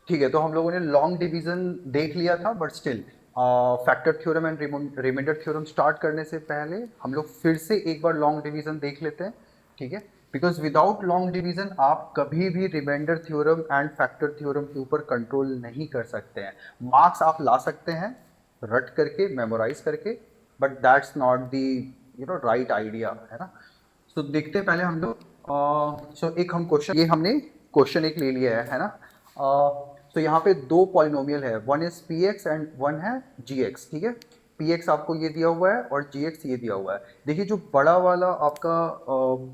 ठीक है, तो हम लोगों ने लॉन्ग डिवीजन देख लिया था, but still factor theorem and remainder theorem start करने से पहले हम लोग फिर से एक बार लॉन्ग डिवीजन देख लेते हैं। ठीक है, बिकॉज विदाउट लॉन्ग डिवीजन आप कभी भी remainder theorem and factor theorem के ऊपर कंट्रोल नहीं कर सकते हैं। मार्क्स आप ला सकते हैं रट करके, मेमोराइज करके, but that's not the right idea, है ना। सो देखते हैं पहले हम लोग। सो एक हम क्वेश्चन, ये हमने क्वेश्चन एक ले लिया है ना। तो यहाँ पे दो पॉलिनोमियल है, one is P x and one है जी एक्स। ठीक है, पी एक्स आपको ये दिया हुआ है और जी एक्स ये दिया हुआ है। देखिए जो बड़ा वाला आपका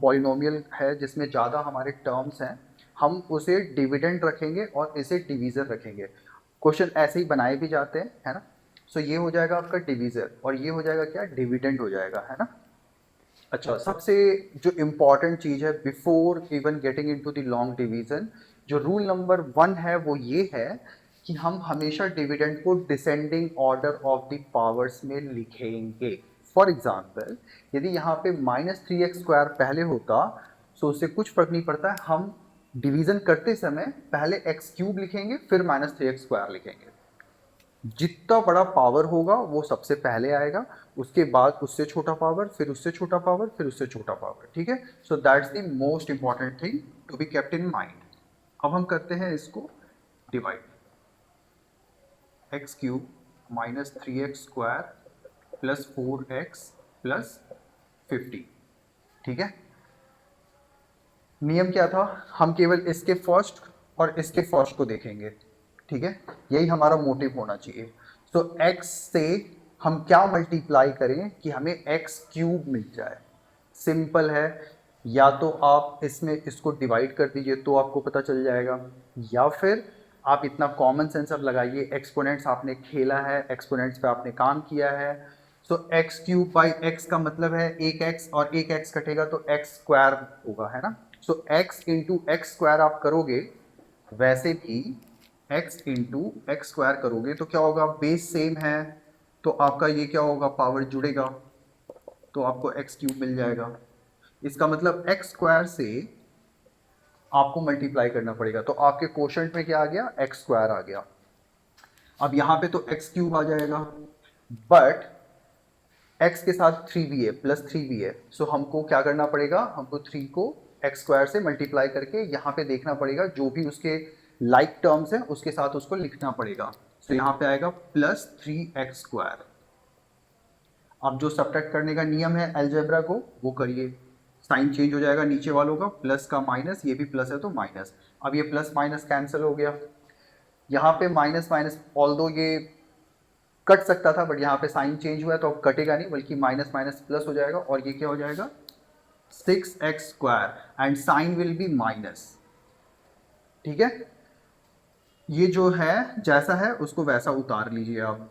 पॉलिनोमियल है जिसमें ज़्यादा हमारे टर्म्स हैं, हम उसे डिविडेंड रखेंगे और इसे डिवीज़र रखेंगे। क्वेश्चन ऐसे ही बनाए भी जाते हैं, है ना। सो ये हो जाएगा आपका डिवीज़र और ये हो जाएगा क्या, डिविडेंड हो जाएगा, है ना। अच्छा, सबसे जो इम्पॉर्टेंट चीज है before even getting into the long division, जो रूल नंबर 1 है वो ये है कि हम हमेशा डिविडेंड को descending order of the powers में लिखेंगे। फॉर एग्जाम्पल, यदि यहाँ पे -3x² पहले होता तो उससे कुछ फर्क नहीं पड़ता, हम डिवीजन करते समय पहले x³ लिखेंगे फिर -3x² लिखेंगे। जितना बड़ा पावर होगा वो सबसे पहले आएगा, उसके बाद उससे छोटा पावर, फिर उससे छोटा पावर, फिर उससे छोटा पावर। ठीक है, so that's the most important thing to be kept in mind. अब हम करते हैं इसको divide. x³ -3x² plus 4x plus 50। ठीक है, नियम क्या था, हम केवल इसके फर्स्ट और इसके फर्स्ट को देखेंगे। ठीक है, यही हमारा मोटिव होना चाहिए। तो x से हम क्या मल्टीप्लाई करें कि हमें x³ मिल जाए। सिंपल है, या तो आप इसमें इसको डिवाइड कर दीजिए तो आपको पता चल जाएगा, या फिर आप इतना कॉमन सेंस अब लगाइए, एक्सपोनेंट्स आपने खेला है, एक्सपोनेंट्स पे आपने काम किया है। सो x³ बाई x का मतलब है एक x, और एक x कटेगा तो x² होगा, है ना। सो x इंटू x² आप करोगे, वैसे भी x इंटू x² करोगे तो क्या होगा, बेस सेम है तो आपका ये क्या होगा, पावर जुड़ेगा, तो आपको x³ मिल जाएगा। इसका मतलब x² से आपको मल्टीप्लाई करना पड़ेगा, तो आपके कोशेंट में क्या आ गया, x² आ गया। अब यहां पे तो x³ आ जाएगा, बट x के साथ 3 भी है, +3 भी है। सो हमको क्या करना पड़ेगा, हमको 3 को x² से मल्टीप्लाई करके यहाँ पे देखना पड़ेगा, जो भी उसके लाइक टर्म्स हैं उसके साथ उसको लिखना पड़ेगा। सो यहाँ पे आएगा +3x²। अब जो सब्ट्रैक्ट करने का नियम है अलजेब्रा को वो करिए, साइन चेंज हो जाएगा नीचे वालों का, प्लस का माइनस, ये भी प्लस है तो माइनस। अब ये प्लस माइनस कैंसिल हो गया, यहाँ पे माइनस माइनस ऑल्दो ये कट सकता था, बट यहाँ पे साइन चेंज हुआ है तो अब कटेगा नहीं, बल्कि माइनस माइनस प्लस हो जाएगा, और ये क्या हो जाएगा 6x² and sign will be minus. ठीक है, ये जो है जैसा है उसको वैसा उतार लीजिए आप।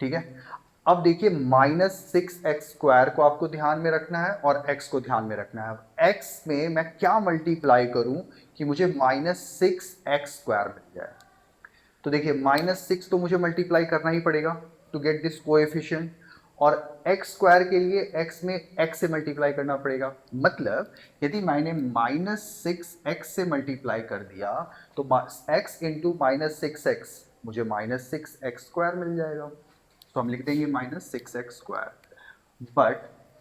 ठीक है, अब देखिए -6x² को आपको ध्यान में रखना है और x को ध्यान में रखना है। अब x में मैं क्या मल्टीप्लाई करूं कि मुझे -6x² मिल जाए। तो देखिए -6 तो मुझे मल्टीप्लाई करना ही पड़ेगा टू गेट दिस कोएफिशिएंट, और x² के लिए x में x से मल्टीप्लाई करना पड़ेगा। मतलब यदि मैंने -6x से मल्टीप्लाई कर दिया तो x इंटू -6x मुझे -6x² मिल जाएगा। तो हम लिख देंगे -6x²। बट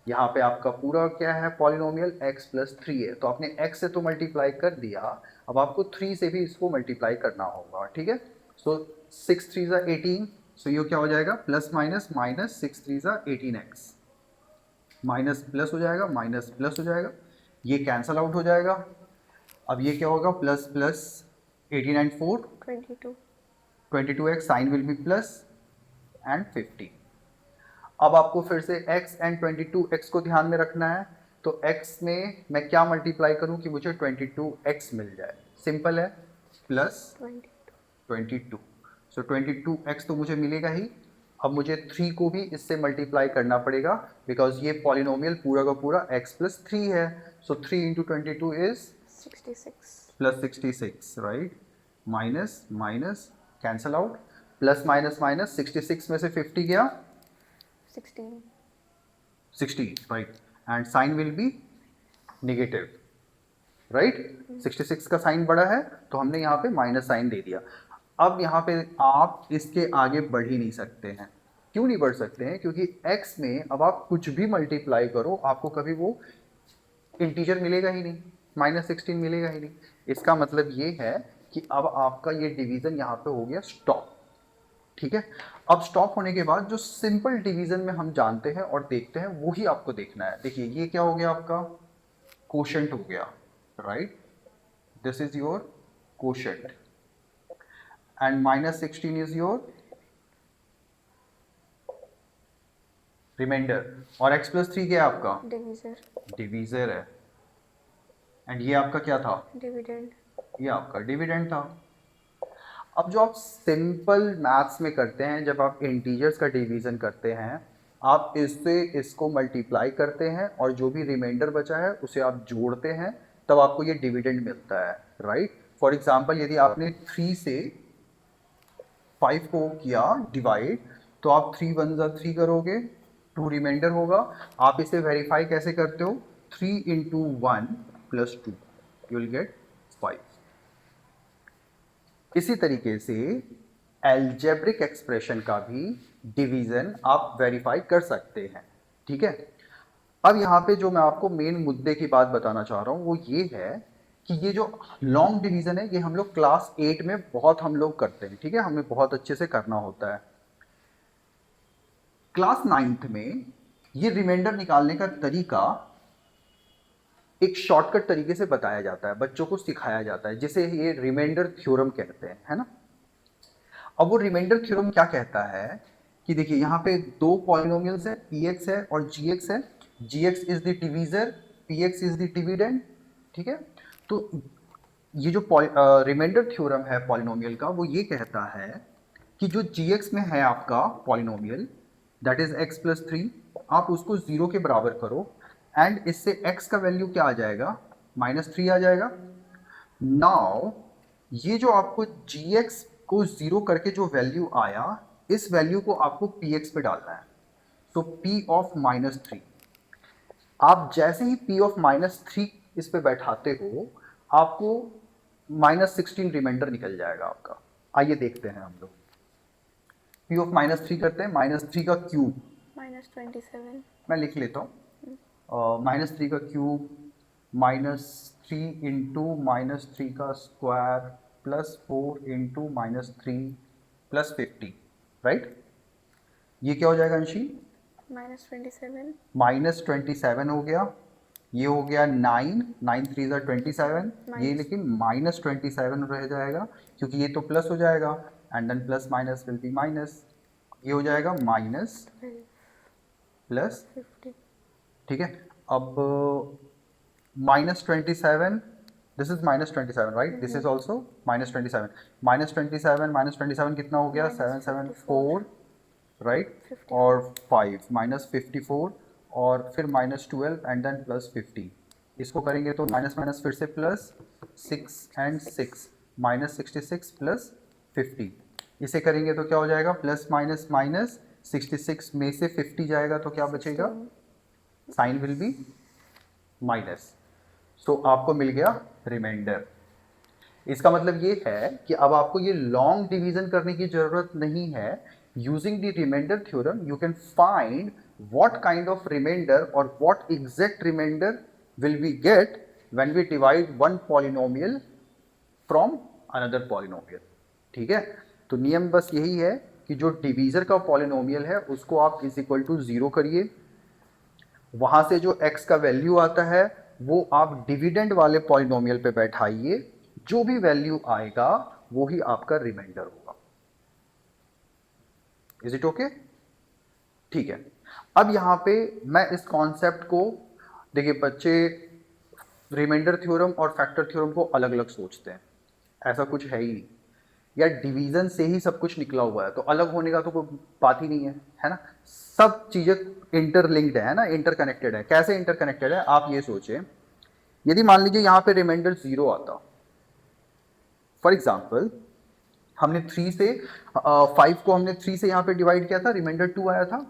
यहाँ पे आपका पूरा क्या है, पॉलिनोमियल x प्लस 3 है, तो आपने x से तो मल्टीप्लाई कर दिया, अब आपको 3 से भी इसको मल्टीप्लाई करना होगा। ठीक है, सो 6 3 ज़ा 18, सो ये क्या हो जाएगा, प्लस माइनस माइनस 6 3 ज़ा 18x, माइनस प्लस हो जाएगा, माइनस प्लस हो जाएगा, ये कैंसल आउट हो जाएगा। अब ये क्या होगा, plus plus 18 and 4 22x, sign will be plus and 50। अब आपको फिर से x एंड 22x को ध्यान में रखना है, तो x में मैं क्या मल्टीप्लाई करूं कि मुझे 22x मिल जाए। सिंपल है, प्लस 22। सो 22x तो मुझे मिलेगा ही। अब मुझे 3 को भी इससे मल्टीप्लाई करना पड़ेगा, बिकॉज ये पॉलिनोमियल पूरा का पूरा x प्लस 3 है। So 3 into 22 is 66 plus 66, right. Minus minus cancel out, plus minus minus, 66 में से 50 गया 16 60, right, and sign will be negative, right. 66 का साइन बड़ा है तो हमने यहाँ पे माइनस साइन दे दिया। अब यहाँ पे आप इसके आगे बढ़ ही नहीं सकते हैं। क्यों नहीं बढ़ सकते हैं? क्योंकि x में अब आप कुछ भी मल्टीप्लाई करो आपको कभी वो इंटीजर मिलेगा ही नहीं, -16 मिलेगा ही नहीं। इसका मतलब ये है कि अब आपका ये डिवीजन यहाँ पे हो गया स्टॉप। ठीक है, अब स्टॉप होने के बाद जो सिंपल डिवीजन में हम जानते हैं और देखते हैं वही आपको देखना है। देखिए ये क्या हो गया आपका कोशेंट हो गया, right. This is your quotient and -16 is your remainder और x+3 क्या है आपका डिवीजर, डिवीजर है। एंड ये आपका क्या था? डिविडेंड। ये आपका डिविडेंड था। अब जो आप सिंपल मैथ्स में करते हैं, जब आप इंटीजर्स का डिवीजन करते हैं, आप इससे इसको मल्टीप्लाई करते हैं और जो भी रिमाइंडर बचा है उसे आप जोड़ते हैं, तब आपको ये डिविडेंड मिलता है, राइट। फॉर एग्जांपल यदि आपने 3 से 5 को किया डिवाइड, तो आप 3 1 जा 3 करोगे, 2 रिमाइंडर होगा। आप इसे वेरीफाई कैसे करते हो? 3 into 1 + 2 यू विल गेट 5। इसी तरीके से एल्जेब्रिक एक्सप्रेशन का भी डिवीजन आप वेरीफाई कर सकते हैं, ठीक है। अब यहाँ पे जो मैं आपको मेन मुद्दे की बात बताना चाह रहा हूँ वो ये है कि ये जो लॉन्ग डिवीजन है ये हम लोग क्लास 8 में बहुत हम लोग करते हैं, ठीक है, हमें बहुत अच्छे से करना होता है। क्लास 9th में ये रिमाइंडर निकालने का तरीका एक शॉर्टकट तरीके से बताया जाता है, बच्चों को सिखाया जाता है, जिसे ये रिमाइंडर थ्योरम कहते हैं, है ना। अब वो रिमाइंडर थ्योरम क्या कहता है कि देखिए यहाँ पे दो पॉलिनोमियल्स है, px है और gx है। gx is the divisor, px is the dividend, ठीक है। तो ये जो रिमाइंडर थ्योरम है पॉलिनोमियल का, वो ये कहता है कि जो gx में है आपका पॉलिनोमियल, दैट इज x+3, आप उसको 0 के बराबर करो एंड इससे x का वैल्यू क्या आ जाएगा? -3 आ जाएगा। नाउ ये जो आपको gx को 0 करके जो वैल्यू आया, इस वैल्यू को आपको px पे डालना है। तो p ऑफ -3, आप जैसे ही p ऑफ -3 इस पे बैठाते हो, आपको -16 रिमाइंडर निकल जाएगा आपका। आइए देखते हैं हम लोग। p ऑफ -3 करते हैं, -3 का क्यूब, -27, मैं लिख लेता हूँ, -3 का क्यूब -3 इंटू -3 का स्क्वायर +4 इंटू -3 +50, राइट। ये क्या हो जाएगा अंशी? -27, -27 हो गया। ये हो गया 9, 9 3 ज़ा 27, ये लेकिन -27 रह जाएगा क्योंकि ये तो प्लस हो जाएगा and then plus minus will be minus. ये हो जाएगा माइनस 12, प्लस, 50, ठीक है। अब -27, this is -27 right, this is also -27, -27 कितना हो गया? 7 7 4 राइट, 54, और 5 -54 और फिर -12 एंड देन +50। इसको करेंगे तो माइनस माइनस फिर से प्लस 6 एंड 6 -66 +50। इसे करेंगे तो क्या हो जाएगा? प्लस माइनस माइनस 66 में से 50 जाएगा तो क्या बचेगा? 16, साइन विल बी माइनस। सो आपको मिल गया रिमाइंडर। इसका मतलब ये है कि अब आपको ये लॉन्ग डिवीजन करने की जरूरत नहीं है। Using the remainder theorem you can find what kind of remainder or what exact remainder will we get when we divide one polynomial from another polynomial, ठीक है। तो नियम बस यही है कि जो डिवीजर का पॉलिनोमियल है उसको आप इज इक्वल टू 0 करिए, वहां से जो x का वैल्यू आता है वो आप डिविडेंड वाले पॉलिनोमियल पे बैठाइए, जो भी वैल्यू आएगा वो ही आपका रिमाइंडर होगा। Is it okay? ठीक है। अब यहाँ पे मैं इस कॉन्सेप्ट को, देखिए बच्चे रिमाइंडर थ्योरम और फैक्टर थ्योरम को अलग अलग सोचते हैं, ऐसा कुछ है ही नहीं। या डिवीजन से ही सब कुछ निकला हुआ है तो अलग होने का तो कोई बात ही नहीं है ना। सब चीजें इंटरलिंक्ड है ना, इंटरकनेक्टेड है। कैसे इंटरकनेक्टेड है आप ये सोचें, यदि मान लीजिए यहाँ पे रिमाइंडर 0 आता, फॉर एग्जाम्पल हमने 3 से 5 को हमने 3 से यहाँ पे डिवाइड किया था, रिमाइंडर 2 आया था।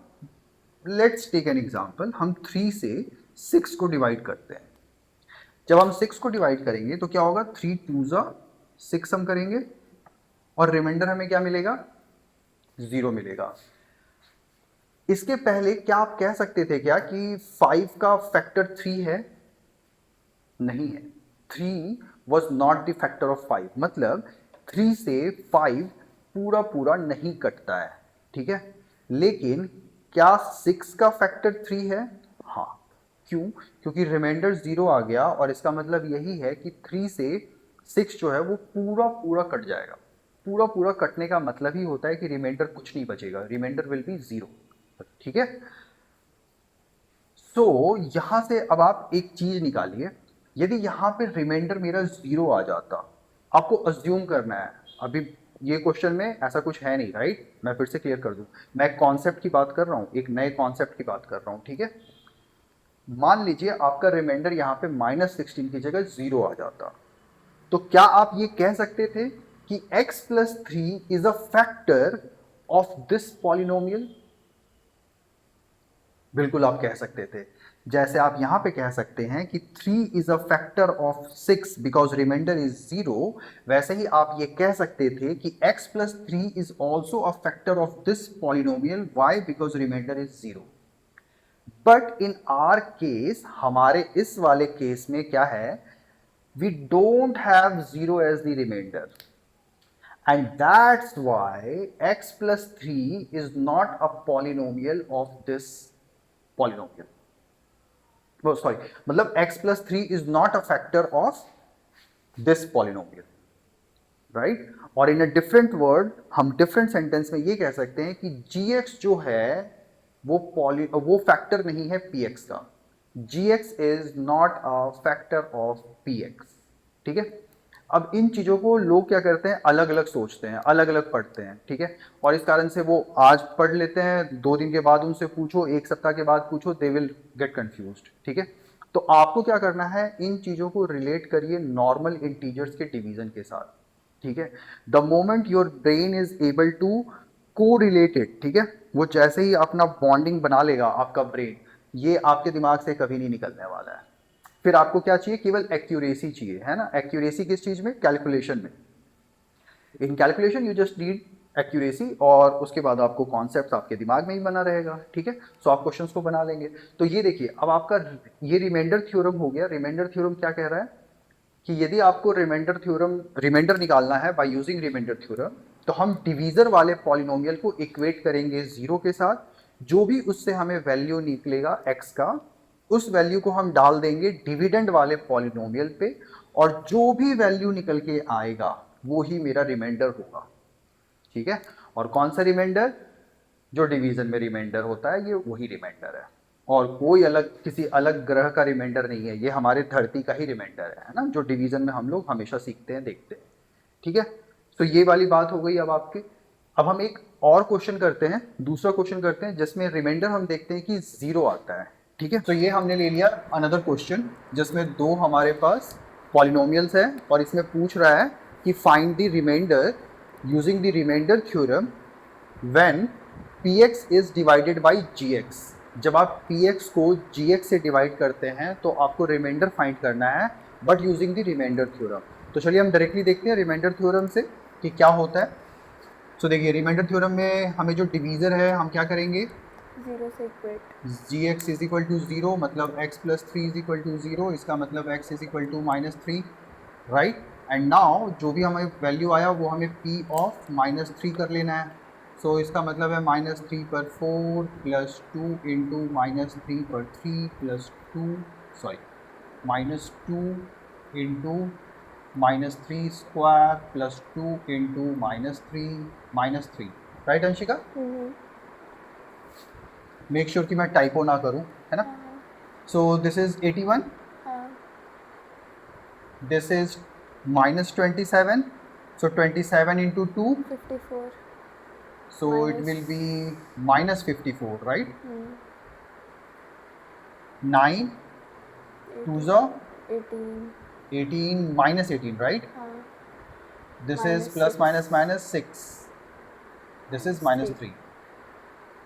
लेट्स टेक एन एग्जाम्पल, हम 3 से 6 को डिवाइड करते हैं जब हम 6 को डिवाइड करेंगे तो क्या होगा, 3 2 ज़ा 6 हम करेंगे और रिमाइंडर हमें क्या मिलेगा, 0 मिलेगा। इसके पहले क्या आप कह सकते थे क्या कि 5 का फैक्टर 3 है? नहीं है, 3 was not the factor of 5, मतलब 3 से 5 पूरा पूरा नहीं कटता है, ठीक है। लेकिन क्या 6 का फैक्टर 3 है? हाँ। क्यों? क्योंकि रिमाइंडर 0 आ गया और इसका मतलब यही है कि 3 से 6 जो है वो पूरा पूरा कट जाएगा। पूरा पूरा कटने का मतलब ही होता है कि रिमाइंडर कुछ नहीं बचेगा, रिमाइंडर विल बी 0, ठीक है। सो यहां से अब आप एक चीज निकालिए, यदि यहां पे रिमाइंडर मेरा 0 आ जाता, आपको अज्यूम करना है, अभी ये क्वेश्चन में ऐसा कुछ है नहीं, राइट। मैं फिर से क्लियर कर दूं, मैं एक कॉन्सेप्ट की बात कर रहा हूं, एक नए कॉन्सेप्ट की बात कर रहा हूं, ठीक है। मान लीजिए आपका रिमाइंडर यहाँ पे -16 की जगह 0 आ जाता, तो क्या आप ये कह सकते थे कि x + 3 is a factor of this polynomial? बिल्कुल आप कह सकते थे। जैसे आप यहां पे कह सकते हैं कि 3 is a factor of 6 because remainder is 0, वैसे ही आप ये कह सकते थे कि x + 3 is also a factor of this polynomial, why, because remainder is 0। But in our case, हमारे इस वाले केस में क्या है, we don't have 0 as the remainder, and that's why x plus 3 is not a polynomial of this polynomial. Oh, sorry, मतलब x plus 3 is not a factor of this polynomial, right? और in a different word, हम different sentence में ये कह सकते हैं कि gx जो है वो फैक्टर नहीं है px का। gx is not a factor of px, ठीक है। अब इन चीजों को लोग क्या करते हैं, अलग अलग सोचते हैं, अलग अलग पढ़ते हैं, ठीक है। और इस कारण से वो आज पढ़ लेते हैं, 2 दिन के बाद उनसे पूछो, 1 सप्ताह के बाद पूछो, दे विल गेट कंफ्यूज्ड, ठीक है। तो आपको क्या करना है, इन चीजों को रिलेट करिए नॉर्मल इंटीजर्स के डिवीजन के साथ, ठीक है। The moment your brain is able to को रिलेटेड, ठीक है, वो जैसे ही अपना बॉन्डिंग बना लेगा आपका ब्रेन, ये आपके दिमाग से कभी नहीं निकलने वाला है। फिर आपको क्या चाहिए, केवल एक्यूरेसी चाहिए, है ना। एक्यूरेसी किस चीज में, कैलकुलेशन में। इन calculation you just need accuracy, और उसके बाद आपको कॉन्सेप्ट आपके दिमाग में ही बना रहेगा, ठीक है। सो आप क्वेश्चंस को बना लेंगे। तो ये देखिए, अब आपका ये रिमाइंडर थ्योरम हो गया। रिमाइंडर थ्योरम क्या कह रहा है कि यदि आपको रिमाइंडर निकालना है बाय यूजिंग रिमाइंडर थ्योरम, तो हम डिवीजर वाले पॉलिनोमियल को इक्वेट करेंगे 0 के साथ। जो भी उससे हमें वैल्यू निकलेगा x का, उस वैल्यू को हम डाल देंगे डिविडेंड वाले पॉलिनोमियल पे, और जो भी वैल्यू निकल के आएगा वो ही मेरा रिमाइंडर होगा, ठीक है। और कौन सा रिमाइंडर, जो डिवीजन में रिमाइंडर होता है, ये वही रिमाइंडर है, और कोई अलग, किसी अलग ग्रह का रिमाइंडर नहीं है, ये हमारे धरती का ही रिमाइंडर है ना, जो डिवीजन में हम लोग हमेशा सीखते हैं, देखते हैं, ठीक है। तो ये वाली बात हो गई अब आपकी। अब हम एक और क्वेश्चन करते हैं, दूसरा क्वेश्चन करते हैं, जिसमें रिमाइंडर हम देखते हैं कि 0 आता है, ठीक है। तो ये हमने ले लिया अनदर क्वेश्चन, जिसमें 2 हमारे पास पॉलिनोमियल्स है, और इसमें पूछ रहा है कि find the remainder using the remainder theorem when px is divided by gx। जब आप px को gx से डिवाइड करते हैं तो आपको रिमाइंडर फाइंड करना है, but using the remainder theorem. तो चलिए हम डायरेक्टली देखते हैं रिमाइंडर थ्योरम से कि क्या होता है। सो देखिए, रिमाइंडर थ्योरम में हमें जो डिवीजर है, हम क्या करेंगे, 0 से equate. gx is equal to 0, मतलब x plus 3 is equal to 0, इसका मतलब x is equal to -3, right. And now जो भी हमें वैल्यू आया वो हमें p ऑफ -3 कर लेना है। सो इसका मतलब है -3 पर 4 प्लस 2 इंटू -3 पर 3 plus 2, sorry, -2 into -3 square plus 2 into -3, right Anshika. Make sure कि मैं टाइपो ना करूं, है ना। सो दिस इज 81, हाँ, this is -27, so 27 into 2, 54 so it will be -54, right. 9 2s are 18, 18, -18, right. हाँ, This is plus minus 6, this is -3,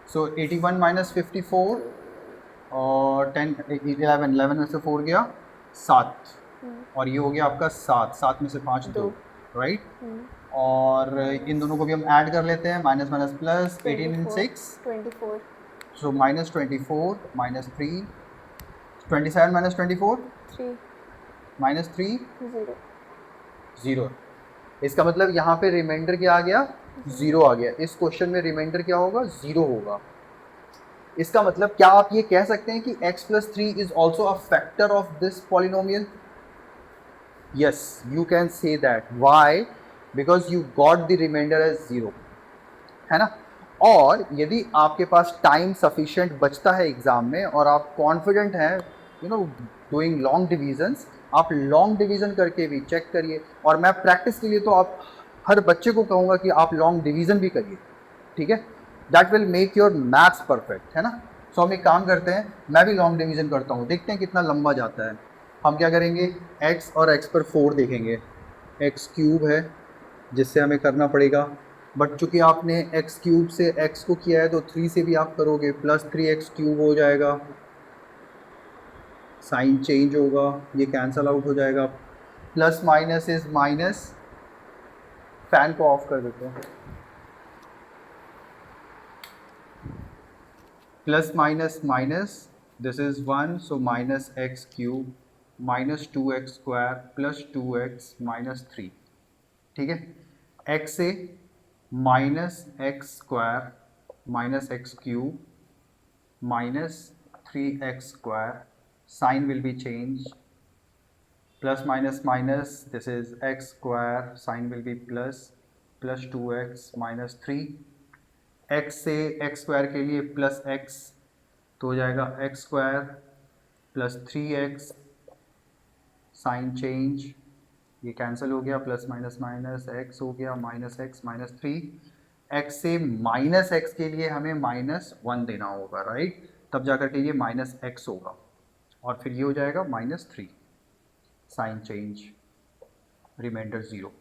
so 81 minus 54 और 10 11 में से 4 गया 7, और ये हो गया आपका 7, 7 में से 5 2, दो। राइट। और इन दोनों को भी हम ऐड कर लेते हैं, माइनस माइनस प्लस, 18 इन 6, 24 so minus 24 minus 3, 27 minus 24 3 minus 3 0 0। इसका मतलब यहाँ पे रिमाइंडर क्या आ गया, 0 आ गया। इस क्वेश्चन में रिमाइंडर क्या होगा, 0 होगा। इसका मतलब क्या आप ये कह सकते हैं कि x plus 3 is also a factor of this polynomial? yes, you can say that. why? because you got the remainder as 0, है ना। और यदि आपके पास टाइम सफिशिएंट बचता है एग्जाम में और आप कॉन्फिडेंट हैं you know doing long divisions, आप लॉन्ग डिवीजन करके भी चेक करिए। और मैं प्रैक्टिस के लिए तो आप हर बच्चे को कहूंगा कि आप लॉन्ग डिवीजन भी करिए, ठीक है। That will make your maths perfect, है ना। सो हम एक काम करते हैं, मैं भी लॉन्ग डिवीजन करता हूँ, देखते हैं कितना लंबा जाता है। हम क्या करेंगे, x और x पर 4 देखेंगे, x क्यूब है जिससे हमें करना पड़ेगा। बट चूंकि आपने x क्यूब से x को किया है तो 3 से भी आप करोगे, प्लस 3x क्यूब हो जाएगा, साइन चेंज होगा, ये कैंसल आउट हो जाएगा। Plus minus is minus, fan को ऑफ कर देते हैं। Plus minus minus, this is 1, so minus x cube minus 2x square plus 2x minus 3, ठीक है। x से minus x square minus x cube minus 3x square, sign will be change, plus minus minus, this is x square, sign will be plus, plus 2x minus 3, x से x square के लिए plus x तो हो जाएगा x square plus 3x, sign change, ये cancel हो गया, plus minus minus x हो गया माइनस x माइनस 3। x से माइनस x के लिए हमें माइनस 1 देना होगा, राइट, तब जाकर के ये माइनस x होगा और फिर ये हो जाएगा माइनस 3, साइन चेंज, रिमाइंडर 0।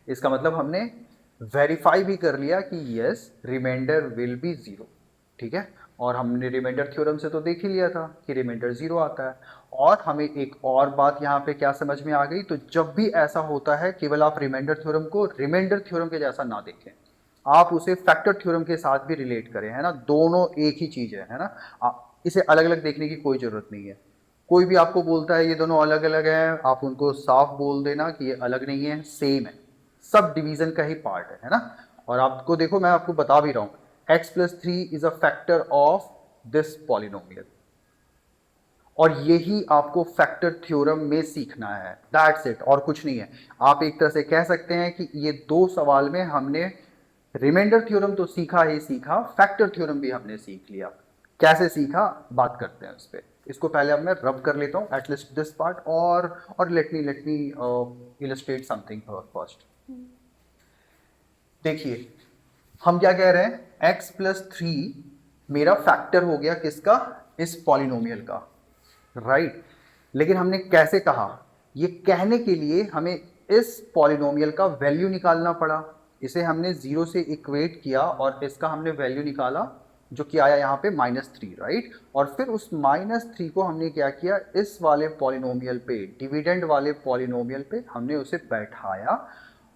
इसका मतलब हमने वेरीफाई भी कर लिया कि यस रिमाइंडर विल बी 0, ठीक है। और हमने रिमाइंडर थ्योरम से तो देख ही लिया था कि रिमाइंडर 0 आता है। और हमें एक और बात यहाँ पे क्या समझ में आ गई, तो जब भी ऐसा होता है केवल आप रिमाइंडर थ्योरम को रिमाइंडर थ्योरम के जैसा ना देखें, आप उसे फैक्टर थ्योरम के साथ भी रिलेट करें, है ना। दोनों एक ही चीज़ है ना। इसे अलग अलग देखने की कोई ज़रूरत नहीं है। कोई भी आपको बोलता है ये दोनों अलग अलग हैं, आप उनको साफ बोल देना कि ये अलग नहीं है, सेम है, सब डिवीजन का ही पार्ट है ना। और आपको देखो, मैं आपको बता भी रहा हूं, x plus 3 is a factor of this polynomial, और यही आपको फैक्टर थ्योरम में सीखना है, दैट्स इट, और कुछ नहीं है। आप एक तरह से कह सकते हैं कि ये दो सवाल में हमने रिमाइंडर थ्योरम तो सीखा ही सीखा, फैक्टर थ्योरम भी हमने सीख लिया। कैसे सीखा, बात करते हैं उस पर। इसको पहले अब मैं रब कर लेता हूँ एटलीस्ट दिस पार्ट, और let me illustrate something first. देखिए हम क्या कह रहे हैं, x प्लस 3 मेरा फैक्टर हो गया किसका, इस पॉलिनोमियल का, राइट। लेकिन हमने कैसे कहा, ये कहने के लिए हमें इस पॉलिनोमियल का वैल्यू निकालना पड़ा। इसे हमने 0 से इक्वेट किया और इसका हमने वैल्यू निकाला जो कि आया यहाँ पे -3, राइट। और फिर उस -3 को हमने क्या किया, इस वाले पॉलिनोमियल पे, डिविडेंड वाले पॉलिनोमियल पे हमने उसे बैठाया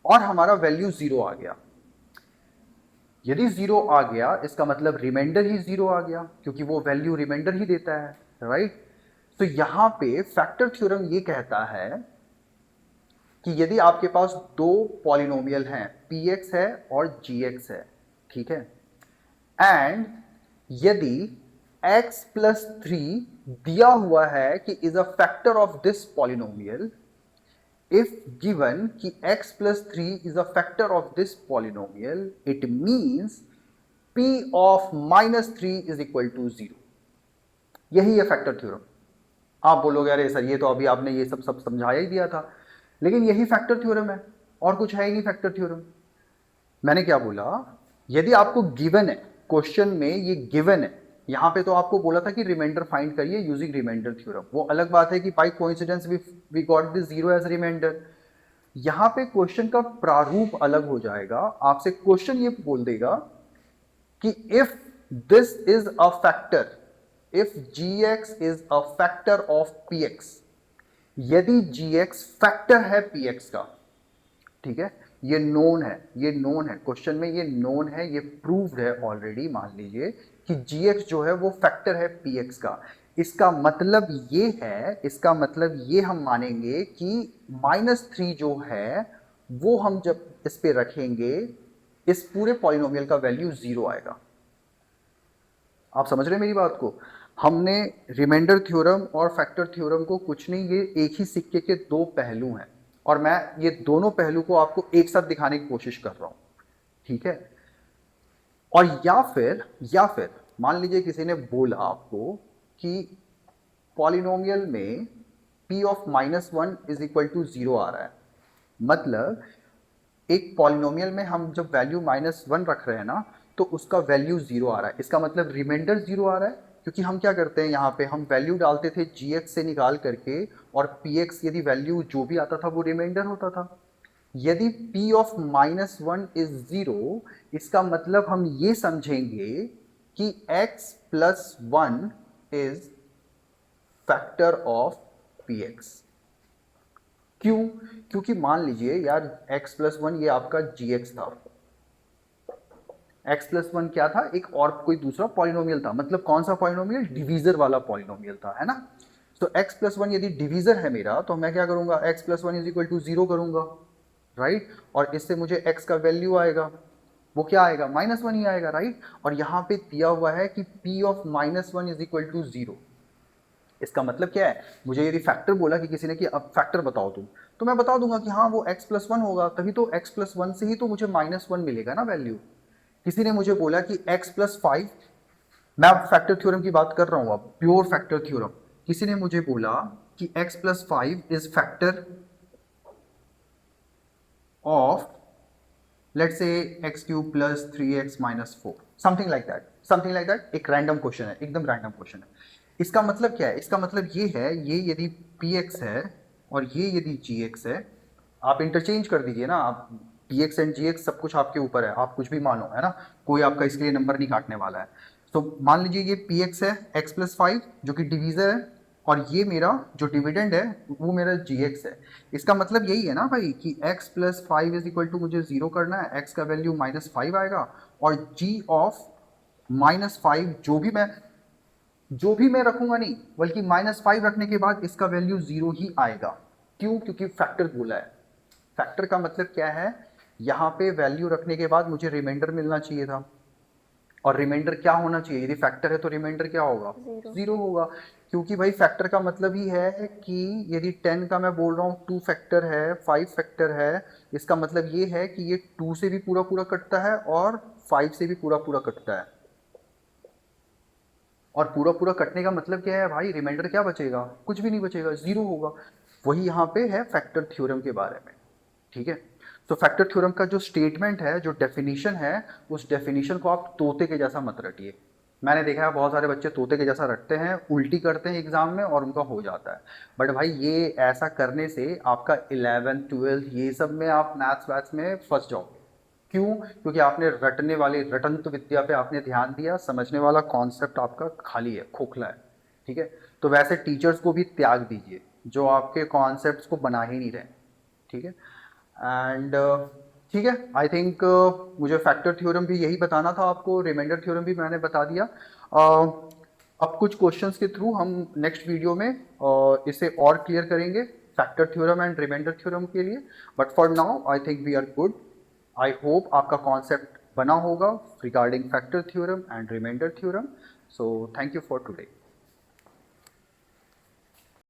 और हमारा वैल्यू 0 आ गया। यदि 0 आ गया इसका मतलब रिमाइंडर ही 0 आ गया, क्योंकि वो वैल्यू रिमाइंडर ही देता है, राइट। तो यहां पे फैक्टर थ्योरम ये कहता है कि यदि आपके पास दो पॉलिनोमियल हैं, px है और gx है, ठीक है, एंड यदि x प्लस 3 दिया हुआ है कि is a factor of this polynomial, if given कि x plus 3 is a factor of this polynomial, it means p of -3 is equal to 0। यही है फैक्टर थ्योरम। आप बोलोगे अरे सर ये तो अभी आपने ये सब समझाया ही दिया था, लेकिन यही फैक्टर थ्योरम है और कुछ है ही नहीं फैक्टर थ्योरम। मैंने क्या बोला, यदि आपको गिवन है, क्वेश्चन में ये गिवन है, यहां पे तो आपको बोला था कि रिमाइंडर फाइंड करिए यूजिंग रिमाइंडर थ्योरम। वो अलग बात है कि by coincidence we got this 0 as remainder. यहां पे क्वेश्चन का प्रारूप अलग हो जाएगा। आपसे क्वेश्चन ये बोल देगा कि if this is a factor, if gx is a factor of px, यदि gx फैक्टर है px का, ठीक है, ये नोन है, ये नोन है, क्वेश्चन में ये नोन है, ये प्रूव्ड है ऑलरेडी, मान लीजिए कि gx जो है वो फैक्टर है px का। इसका मतलब ये है, इसका मतलब ये हम मानेंगे कि -3 जो है वो हम जब इस पे रखेंगे, इस पूरे पॉलिनोमियल का वैल्यू 0 आएगा। आप समझ रहे हैं मेरी बात को? हमने रिमाइंडर थ्योरम और फैक्टर थ्योरम को कुछ नहीं, ये एक ही सिक्के के दो पहलू हैं, और मैं ये दोनों पहलू को आपको एक साथ दिखाने की कोशिश कर रहा हूं, ठीक है। और या फिर मान लीजिए किसी ने बोला आपको कि पॉलिनोमियल में p of -1 is equal to 0 आ रहा है, मतलब एक पॉलिनोमियल में हम जब वैल्यू -1 रख रहे हैं ना, तो उसका वैल्यू 0 आ रहा है, इसका मतलब रिमाइंडर 0 आ रहा है। क्योंकि हम क्या करते हैं, यहाँ पे हम वैल्यू डालते थे gx से निकाल करके, और px यदि वैल्यू जो भी आता था वो रिमाइंडर होता था। यदि p ऑफ -1 इज 0, इसका मतलब हम ये समझेंगे कि x plus 1 is factor of px। क्यों? क्योंकि मान लीजिए यार x प्लस 1 ये आपका gx था, x प्लस 1 क्या था, एक और कोई दूसरा पॉलिनोमियल था, मतलब कौन सा पॉलिनोमियल, डिवीजर वाला पॉलिनोमियल था, है ना। तो x प्लस 1 यदि डिवीजर है मेरा, तो मैं क्या करूंगा, x plus 1 is equal to 0 करूंगा, राइट। और इससे मुझे x का वैल्यू आएगा, वो क्या आएगा, -1 ही आएगा, राइट। और यहाँ पे दिया हुआ है कि p of -1 is equal to 0। इसका मतलब क्या है, मुझे यदि फैक्टर बोला कि किसी ने कि अब फैक्टर बताओ तुम, तो मैं बता दूंगा कि हाँ वो x प्लस 1 होगा, तभी तो x प्लस 1 से ही तो मुझे -1 मिलेगा ना वैल्यू। किसी ने मुझे बोला कि x प्लस 5, मैं फैक्टर थ्योरम की बात कर रहा हूं, अब प्योर फैक्टर थ्योरम। किसी ने मुझे बोला कि x plus 5 is factor of let's say x cube plus 3x minus 4, something like that, something like that. एक रैंडम क्वेश्चन है, एकदम रैंडम क्वेश्चन है। इसका मतलब क्या है, इसका मतलब ये है, ये यदि px है और ये यदि gx है, आप इंटरचेंज कर दीजिए ना, आप px एंड gx सब कुछ आपके ऊपर है, आप कुछ भी मानो, है ना, कोई आपका इसके लिए नंबर नहीं काटने वाला है। तो मान लीजिए ये px है x प्लस 5 जो कि डिवीजर है, और ये मेरा जो डिविडेंड है वो मेरा gx है। इसका मतलब यही है ना भाई कि x plus 5 is equal to मुझे 0 करना है, x का वैल्यू -5 आएगा, और g ऑफ -5 जो भी मैं रखूंगा नहीं, बल्कि -5 रखने के बाद इसका वैल्यू 0 ही आएगा। क्यों? क्योंकि फैक्टर बोला है। फैक्टर का मतलब क्या है, यहाँ पे वैल्यू रखने के बाद मुझे रिमाइंडर मिलना चाहिए था, और रिमाइंडर क्या होना चाहिए, यदि फैक्टर है तो रिमाइंडर क्या होगा, 0 होगा। क्योंकि भाई फैक्टर का मतलब ही है कि यदि 10 का मैं बोल रहा हूँ 2 फैक्टर है, 5 फैक्टर है, इसका मतलब ये है कि ये 2 से भी पूरा पूरा कटता है और 5 से भी पूरा पूरा कटता है। और पूरा पूरा कटने का मतलब क्या है भाई, रिमाइंडर क्या बचेगा, कुछ भी नहीं बचेगा, 0 होगा। वही यहाँ पे है फैक्टर थ्योरम के बारे में, ठीक है। तो फैक्टर थ्योरम का जो स्टेटमेंट है, जो डेफिनेशन है, उस डेफिनेशन को आप तोते के जैसा मत रटिए। मैंने देखा है बहुत सारे बच्चे तोते के जैसा रटते हैं, उल्टी करते हैं एग्जाम में और उनका हो जाता है। बट भाई ये ऐसा करने से आपका 11th 12th ये सब में आप मैथ्स वैथ्स में फंस जाओगे। क्यों? क्योंकि आपने रटने वाले रटंत विद्या पे आपने ध्यान दिया, समझने वाला कॉन्सेप्ट आपका खाली है, खोखला है, ठीक है। तो वैसे टीचर्स को भी त्याग दीजिए जो आपके कॉन्सेप्ट्स को बना ही नहीं रहे, ठीक है। एंड ठीक है, आई थिंक मुझे फैक्टर थ्योरम भी यही बताना था आपको, रिमाइंडर थ्योरम भी मैंने बता दिया। अब कुछ क्वेश्चंस के थ्रू हम नेक्स्ट वीडियो में इसे और क्लियर करेंगे, factor theorem and remainder theorem के लिए। But for now I think we are good. I hope आपका कॉन्सेप्ट बना होगा regarding factor theorem and remainder theorem. So thank you for today.